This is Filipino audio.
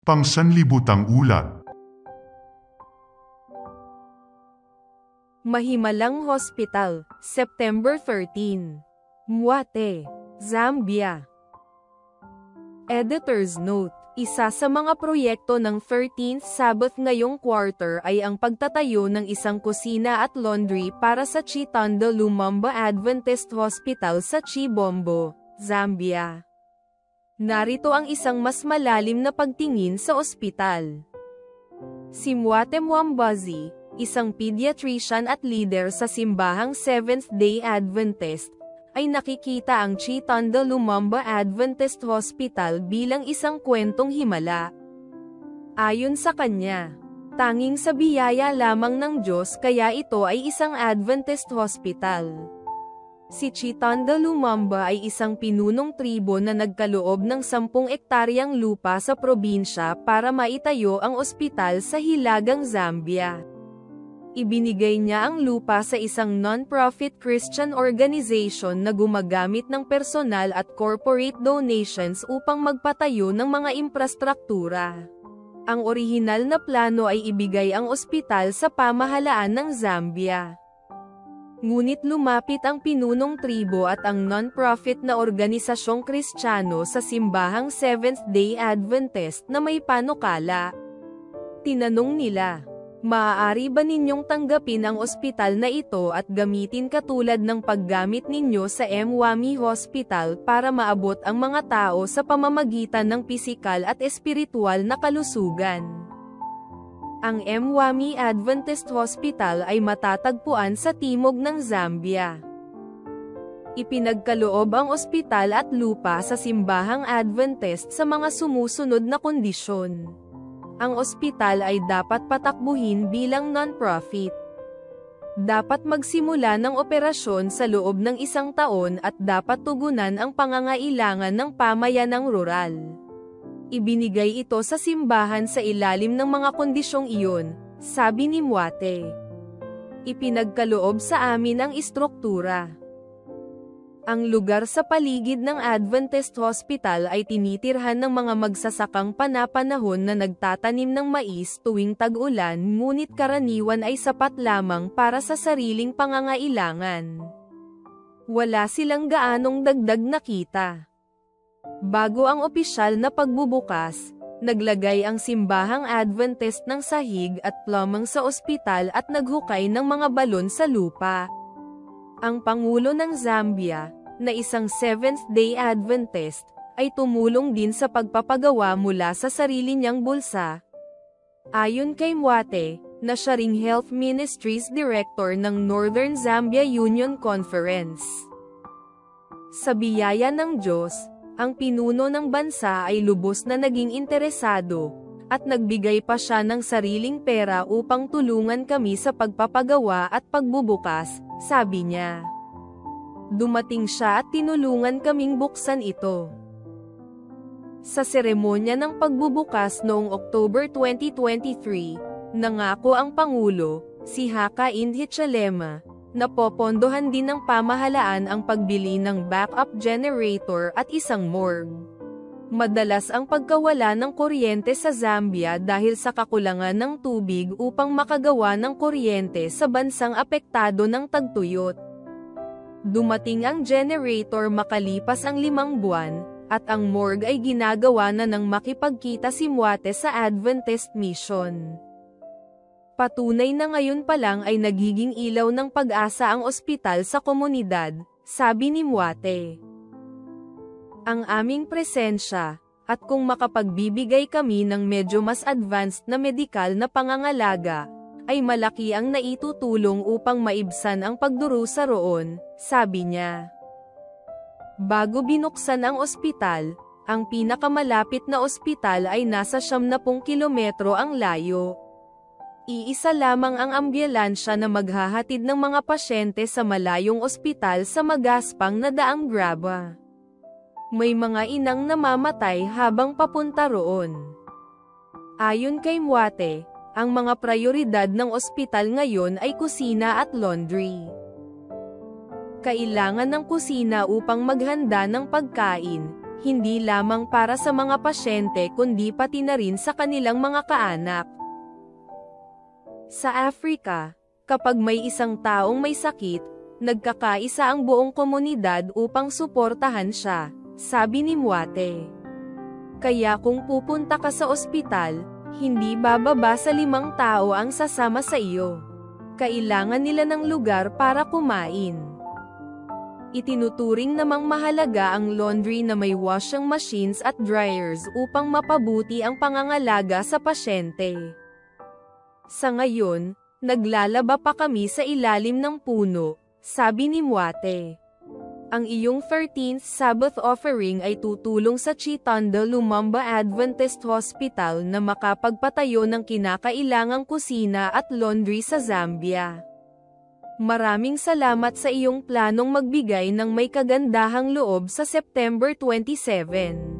Pangsanlibutang ulat. Mahimalang Hospital, September 13. Mwate, Zambia. Editor's Note: isa sa mga proyekto ng 13th Sabbath ngayong quarter ay ang pagtatayo ng isang kusina at laundry para sa Chitanda Lumumba Adventist Hospital sa Chibombo, Zambia. Narito ang isang mas malalim na pagtingin sa ospital. Si Mwate Mwambazi, isang pediatrician at leader sa simbahang Seventh-day Adventist, ay nakikita ang Chitanda Lumumba Adventist Hospital bilang isang kwentong himala. Ayon sa kanya, tanging sa biyaya lamang ng Diyos kaya ito ay isang Adventist hospital. Si Chitanda Lumumba ay isang pinunong tribo na nagkaloob ng 10 ektaryang lupa sa probinsya para maitayo ang ospital sa Hilagang Zambia. Ibinigay niya ang lupa sa isang non-profit Christian organization na gumagamit ng personal at corporate donations upang magpatayo ng mga infrastruktura. Ang orihinal na plano ay ibigay ang ospital sa pamahalaan ng Zambia. Ngunit lumapit ang pinunong tribo at ang non-profit na organisasyong Kristiyano sa simbahang Seventh-day Adventist na may panukala. Tinanong nila, maaari ba ninyong tanggapin ang ospital na ito at gamitin katulad ng paggamit ninyo sa Mwami Hospital para maabot ang mga tao sa pamamagitan ng pisikal at espiritual na kalusugan? Ang Mwami Adventist Hospital ay matatagpuan sa timog ng Zambia. Ipinagkaloob ang ospital at lupa sa simbahang Adventist sa mga sumusunod na kondisyon. Ang ospital ay dapat patakbuhin bilang non-profit. Dapat magsimula ng operasyon sa loob ng 1 taon at dapat tugunan ang pangangailangan ng pamayanang rural. Ibinigay ito sa simbahan sa ilalim ng mga kondisyong iyon, sabi ni Mwate. Ipinagkaloob sa amin ang istruktura. Ang lugar sa paligid ng Adventist Hospital ay tinitirhan ng mga magsasakang panapanahon na nagtatanim ng mais tuwing tag-ulan, ngunit karaniwan ay sapat lamang para sa sariling pangangailangan. Wala silang gaanong dagdag na kita. Bago ang opisyal na pagbubukas, naglagay ang simbahang Adventist ng sahig at plumang sa ospital at naghukay ng mga balon sa lupa. Ang Pangulo ng Zambia, na isang Seventh-day Adventist, ay tumulong din sa pagpapagawa mula sa sarili niyang bulsa. Ayon kay Mwate, na siya ring Health Ministries Director ng Northern Zambia Union Conference. Sa biyaya ng Diyos, ang pinuno ng bansa ay lubos na naging interesado, at nagbigay pa siya ng sariling pera upang tulungan kami sa pagpapagawa at pagbubukas, sabi niya. Dumating siya at tinulungan kaming buksan ito. Sa seremonya ng pagbubukas noong October 2023, nangako ang Pangulo, si Hakainde Hichilema, na popondohan din ng pamahalaan ang pagbili ng backup generator at isang morgue. Madalas ang pagkawala ng kuryente sa Zambia dahil sa kakulangan ng tubig upang makagawa ng kuryente sa bansang apektado ng tagtuyot. Dumating ang generator makalipas ang 5 buwan, at ang morgue ay ginagawa na nang makipagkita si Mwate sa Adventist Mission. Patunay na ngayon pa lang ay nagiging ilaw ng pag-asa ang ospital sa komunidad, sabi ni Mwate. Ang aming presensya, at kung makapagbibigay kami ng medyo mas advanced na medikal na pangangalaga, ay malaki ang naitutulong upang maibsan ang pagdurusa roon, sabi niya. Bago binuksan ang ospital, ang pinakamalapit na ospital ay nasa 70 kilometro ang layo. Iisa lamang ang ambulansya na maghahatid ng mga pasyente sa malayong ospital sa magaspang na daang graba. May mga inang namamatay habang papunta roon. Ayon kay Mwate, ang mga prioridad ng ospital ngayon ay kusina at laundry. Kailangan ng kusina upang maghanda ng pagkain, hindi lamang para sa mga pasyente kundi pati na rin sa kanilang mga kaanak. Sa Africa, kapag may isang taong may sakit, nagkakaisa ang buong komunidad upang suportahan siya, sabi ni Mwate. Kaya kung pupunta ka sa ospital, hindi bababa sa 5 tao ang sasama sa iyo. Kailangan nila ng lugar para kumain. Itinuturing namang mahalaga ang laundry na may washing machines at dryers upang mapabuti ang pangangalaga sa pasyente. Sa ngayon, naglalaba pa kami sa ilalim ng puno, sabi ni Mwate. Ang iyong 13th Sabbath offering ay tutulong sa Chitanda Lumumba Adventist Hospital na makapagpatayo ng kinakailangang kusina at laundry sa Zambia. Maraming salamat sa iyong planong magbigay ng may kagandahang loob sa September 27.